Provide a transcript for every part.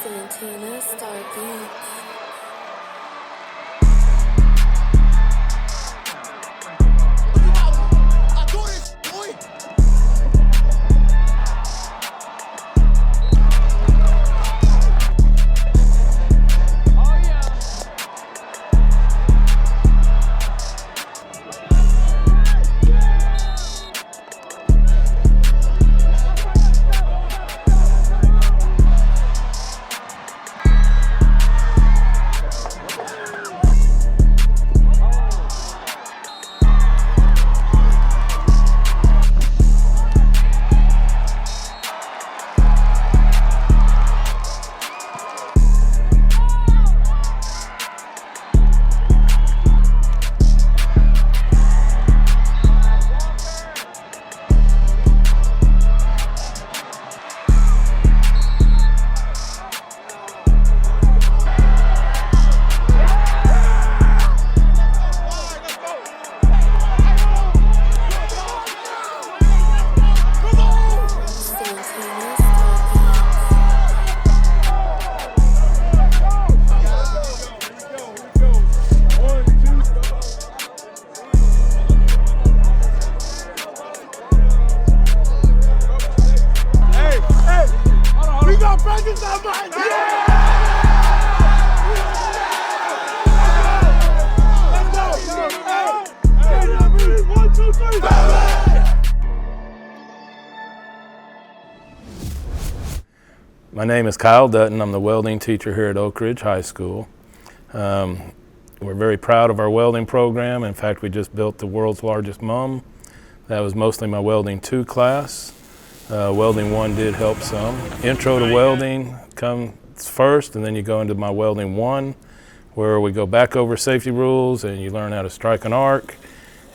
Santina Star Beats. My name is Kyle Dutton. I'm the welding teacher here at Oak Ridge High School. We're very proud of our welding program. In fact, we just built the world's largest MUM. That was mostly my Welding 2 class. Welding 1 did help some. Intro to welding comes first, and then you go into my Welding 1, where we go back over safety rules and you learn how to strike an arc.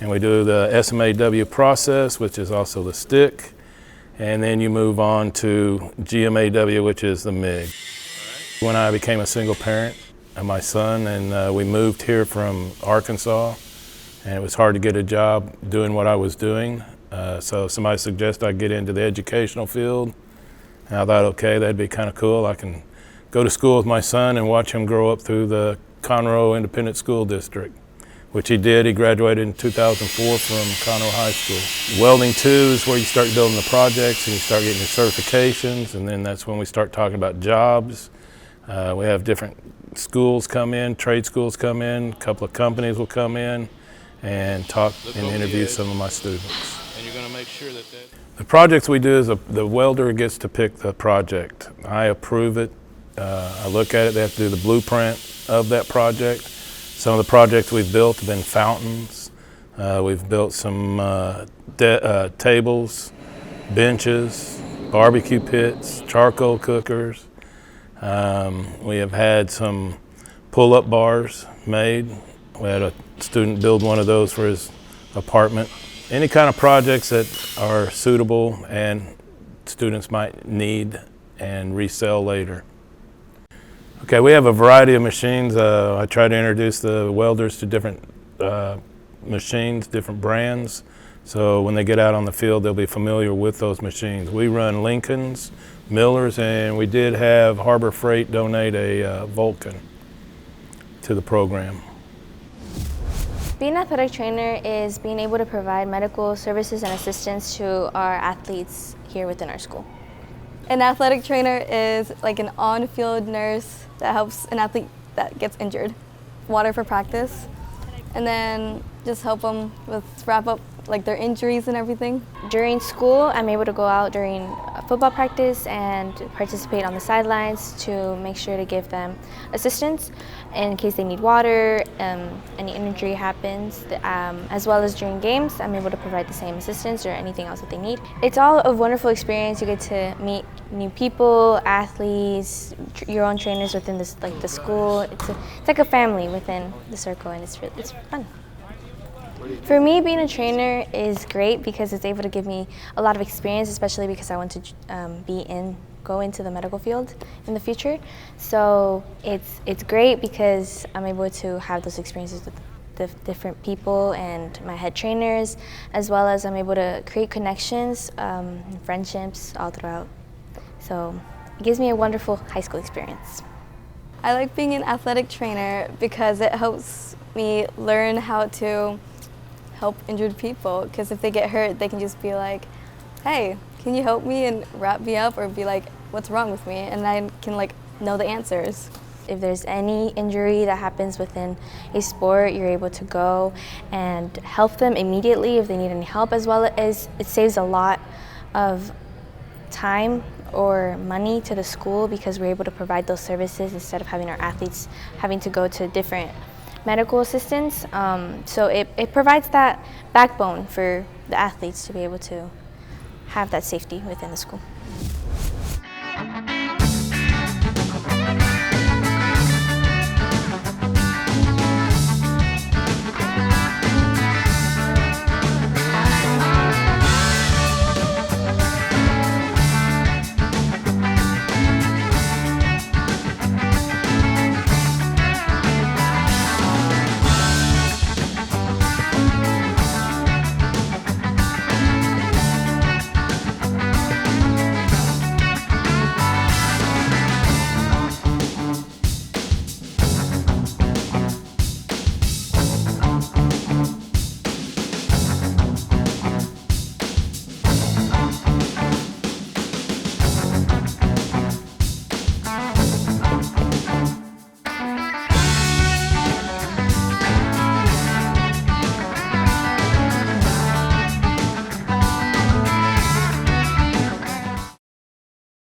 And we do the SMAW process, which is also the stick. And then you move on to GMAW, which is the MIG. When I became a single parent of my son, and we moved here from Arkansas, and it was hard to get a job doing what I was doing. So somebody suggested I get into the educational field. And I thought, okay, that'd be kind of cool. I can go to school with my son and watch him grow up through the Conroe Independent School District, which he did. He graduated in 2004 from Conroe High School. Welding 2 is where you start building the projects and you start getting your certifications, and then that's when we start talking about jobs. We have different schools come in, trade schools come in, a couple of companies will come in and talk and interview some of my students. And you're going to make sure that the projects we do is the welder gets to pick the project. I approve it. I look at it. They have to do the blueprint of that project. Some of the projects we've built have been fountains. We've built some tables, benches, barbecue pits, charcoal cookers. We have had some pull-up bars made. We had a student build one of those for his apartment. Any kind of projects that are suitable and students might need and resell later. Okay, we have a variety of machines. I try to introduce the welders to different machines, different brands. So when they get out on the field, they'll be familiar with those machines. We run Lincolns, Millers, and we did have Harbor Freight donate a Vulcan to the program. Being an athletic trainer is being able to provide medical services and assistance to our athletes here within our school. An athletic trainer is like an on-field nurse that helps an athlete that gets injured. Water for practice, and then just help them with wrap up like their injuries and everything. During school, I'm able to go out during football practice and participate on the sidelines to make sure to give them assistance in case they need water, any injury happens, as well as during games, I'm able to provide the same assistance or anything else that they need. It's all a wonderful experience. You get to meet new people, athletes, your own trainers within this, like the school. It's like a family within the circle, and it's fun. For me, being a trainer is great because it's able to give me a lot of experience, especially because I want to go into the medical field in the future. So it's great because I'm able to have those experiences with the different people and my head trainers, as well as I'm able to create connections, friendships all throughout. So it gives me a wonderful high school experience. I like being an athletic trainer because it helps me learn how to help injured people, because if they get hurt, they can just be like, hey, can you help me, and wrap me up, or be like, what's wrong with me? And I can like know the answers. If there's any injury that happens within a sport, you're able to go and help them immediately if they need any help, as well as it saves a lot of time or money to the school because we're able to provide those services instead of having our athletes having to go to different medical assistants. So it provides that backbone for the athletes to be able to have that safety within the school.